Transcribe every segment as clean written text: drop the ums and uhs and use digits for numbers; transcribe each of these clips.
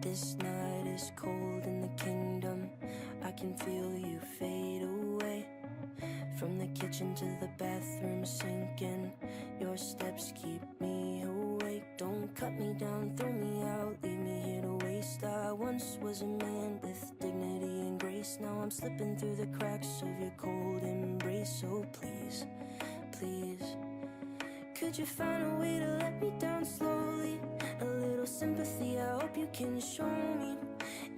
This night is cold in the kingdom. I can feel you fade away. From the kitchen to the bathroom sinking. Your steps keep me awake. Don't cut me down, throw me out, leave me here to waste. I once was a man with dignity and grace. Now I'm slipping through the cracks of your cold embrace. So please, please, could you find a way to let me down slowly? A little sympathy, I hope you can show me.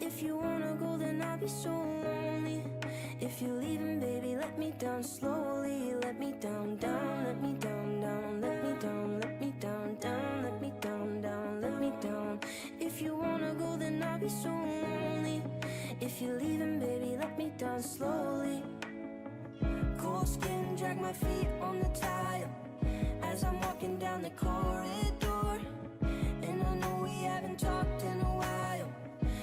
If you wanna go, then I'll be so lonely. If you're leaving, baby, let me down slowly. Let me down, down, let me down, down, let me down, let me down, down, let me down, down, let me down. If you wanna go, then I'll be so lonely. If you're leaving, baby, let me down slowly. Cold skin, drag my feet on the tile as I'm walking down the corridor. And I know we haven't talked in a while,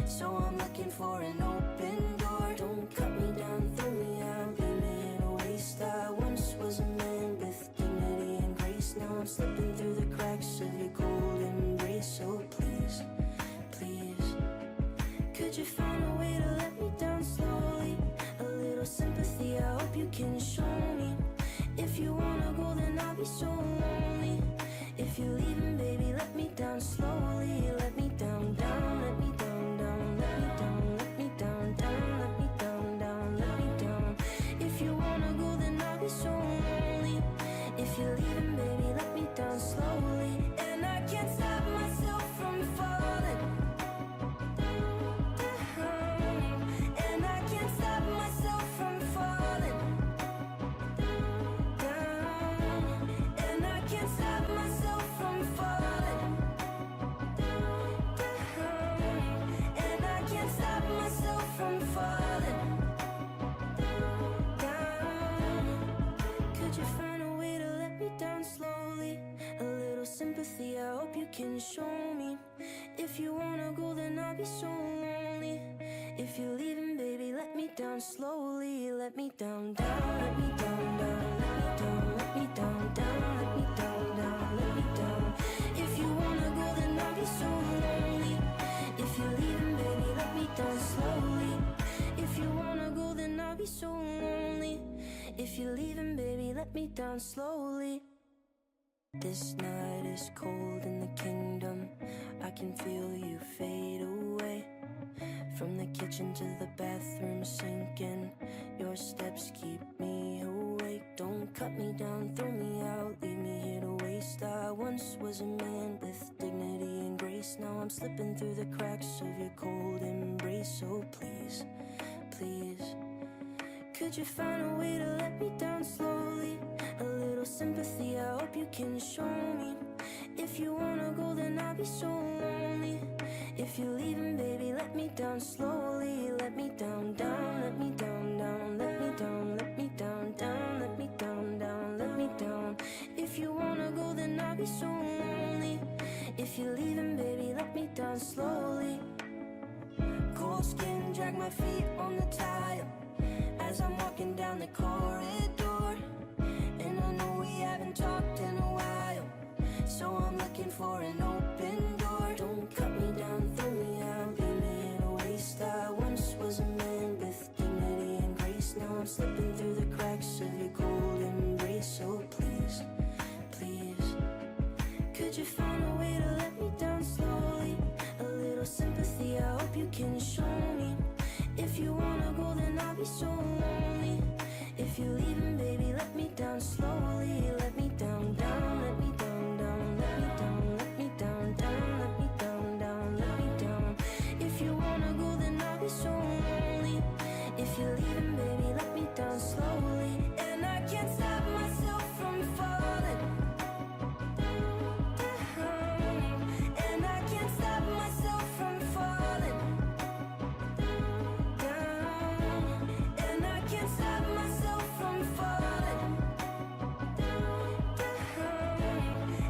so I'm looking for an open door. Don't cut me down, throw me out, leave me in a waste. I once was a man with dignity and grace. Now I'm slipping through the cracks of your cold embrace. So please, please, could you find a way to let me down slowly? A little sympathy, I hope you can show me. If you wanna go, then I'll be so lonely. If you're leaving, baby, let me down slowly. Let me down, down, let me down, down, let me down, let me down, down, let me down, down, let me down. If you wanna go, then I'll be so lonely. If you're leaving, baby, let me down slowly. And I can't stop myself from falling down. And I can't stop myself from falling down. And I can't stop myself from falling down. And I can't stop myself from falling down. Could you find a way to let me down slowly? A little sympathy, I hope you can show me. If you wanna go, then I'll be so lonely. If you're leaving, baby, let me down slowly. Let me down, down, let me down, down, let me down, let me down, down, let me down, down, let me down. If you wanna go, then I'll be so lonely. If you're leaving, baby, let me down slowly. If you wanna go, then I'll be so lonely. If you're leaving, baby, let me down slowly. This night is cold in the kingdom. I can feel you fade away. From the kitchen to the bathroom sinking. Your steps keep me awake. Don't cut me down, throw me out, leave me here to waste. I once was a man with dignity and grace. Now I'm slipping through the cracks of your cold embrace. So please, please, could you find a way to let me down slowly? A little sympathy, I hope you can show me. If you wanna go, then I'll be so lonely. If you're leaving, baby, let me down slowly. Let me down, down, let me down, down, let me down, let me down, down, let me down, down, let me down. If you wanna go, then I'll be so lonely. If you're leaving, baby, let me down slowly. Cold skin, drag my feet on the tile as I'm walking down the corridor. And I know we haven't talked in a while, so I'm looking for an open door. Don't cut me down, throw me out, leave me in a waste. I once was a man with dignity and grace. Now I'm slipping through the cracks of your cold embrace. So please, please, could you find a way to let me down slowly? A little sympathy, I hope you can show me. If you wanna go, then I'll be so lonely. If you're leaving, baby, let me down slowly. Let me down, down, let me down, down, let me down, let me down, down, let me down, down, let me down. If you wanna go, then I'll be so lonely. If you're leaving, baby, let me down slowly. And I can't stop myself from falling down. And I can't stop myself from falling down. And I can't stop myself from falling down.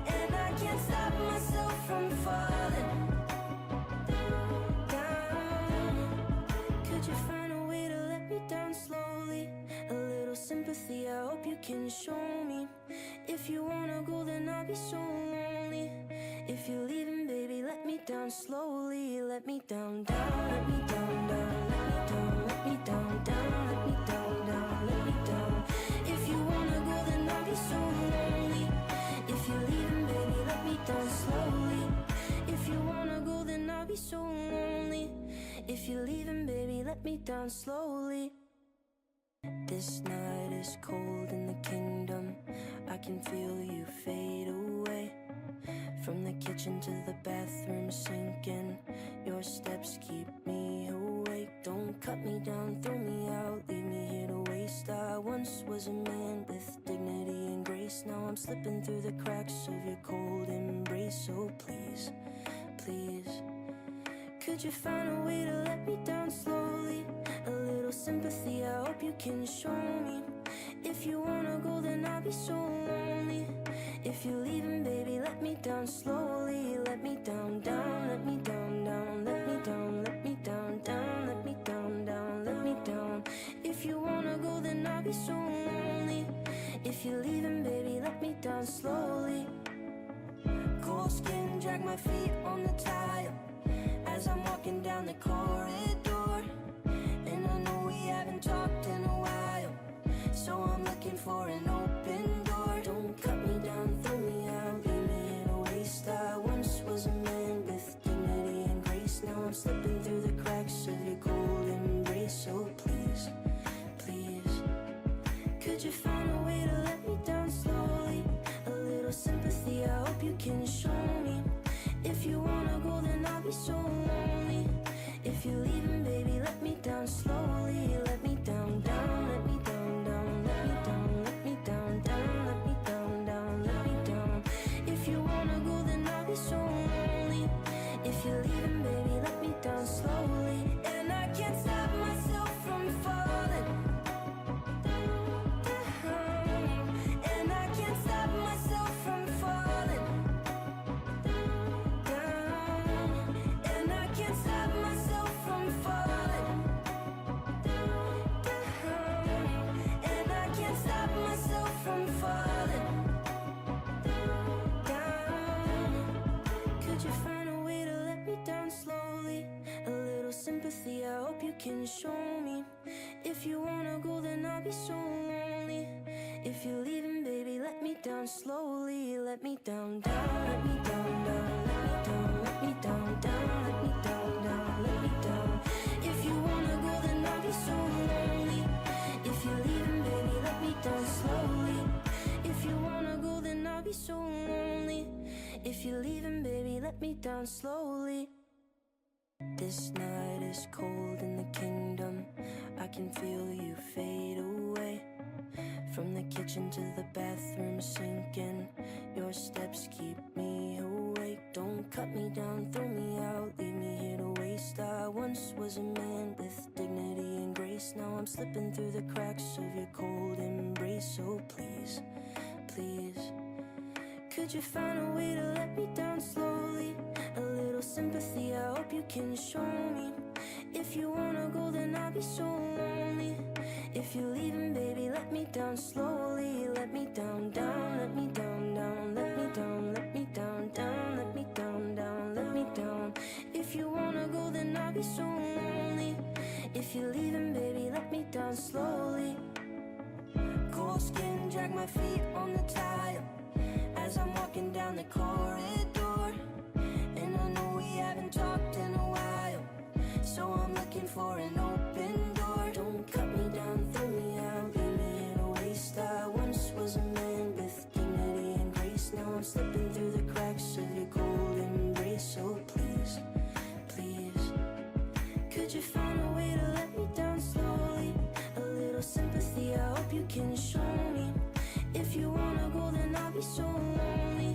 And I can't stop myself from falling down. Could you find a way to let me down slowly? A little sympathy, I hope you can show me. If you wanna go, then I'll be so lonely. If you're leaving, baby, let me down slowly. Let me me down, down, let me down, down, let me down, let me down, down, let me down, down, let me down. If you wanna go, then I'll be so lonely. If you're leaving, baby, let me down slowly. If you wanna go, then I'll be so lonely. If you're leaving, baby, let me down slowly. This night is cold in the kingdom. I can feel you fade away. From the kitchen to the bathroom sinking. Your steps keep me awake. Don't cut me down, throw me out, leave me here to waste. I once was a man with dignity and grace. Now I'm slipping through the cracks of your cold embrace. So please, please, could you find a way to let me down slowly? A little sympathy, I hope you can show me. If you wanna go, then I'll be so lonely. If you're leaving, baby, let me down slowly. Let me down, down, let me down, down, let me down, let me down, down, let me down, down, let me down. If you wanna go, then I'll be so lonely. If you're leaving, baby, let me down slowly. Cold skin, drag my feet on the tile as I'm walking down the corridor. And I know we haven't talked in a while, so I'm looking for an open door. Don't cut me down, throw me out, leave me in a waste. I once was a man with dignity and grace. Now I'm slipping through the cracks of your cold embrace. So please, please, could you find a way to let me down slowly? A little sympathy, I hope you can show me. If you wanna go, then I'll be so lonely. If you're leaving, baby, let me down slowly. Let me down, down, let me down, down, let me down, let me down, down, let me down, down, let me down. If you wanna go, then I'll be so lonely. If you're leaving, baby, let me down slowly. And I can't stop myself from falling down. And I can't stop myself from falling down. And I can't stop myself from falling down. And I can't stop myself from falling down. Could you find a way to let me down slowly? A little sympathy, I hope you can show me. If you wanna go, then I'll be so lonely. If you're leaving, baby, let me down slowly. Let me down, down, let me down, down, let me down, let me down, down, let me down, down, let me down. If you wanna go, then I'll be so lonely. If you're leaving, baby, let me down slowly. If you wanna go, then I'll be so lonely. If you're leaving, baby, let me down slowly. This night is cold in the kingdom. I can feel you fade away. From the kitchen to the bathroom sinking. Your steps keep me awake. Don't cut me down, throw me out, leave me here to waste. I once was a man with dignity and grace. Now I'm slipping through the cracks of your cold embrace. So please, please, could you find a way to let me down slowly? A little sympathy, I hope you can show me. If you wanna go, then I'll be so lonely. If you're leaving, baby, let me down slowly. Let me down, down, let me down, down, let me down, let me down, down, let me down, down, let me down. If you wanna go, then I'll be so lonely. If you're leaving, baby, let me down slowly. Cold skin, drag my feet on the tile as I'm walking down the corridor. And I know we haven't talked in a while, so I'm looking for an open door. Don't cut me down, throw me out, leave me in a waste. I once was a man with dignity and grace. Now I'm slipping through the cracks of your cold embrace. So please, please, could you find a way to let me down slowly? A little sympathy, I hope you can show me. If you wanna go, then I'll be so lonely.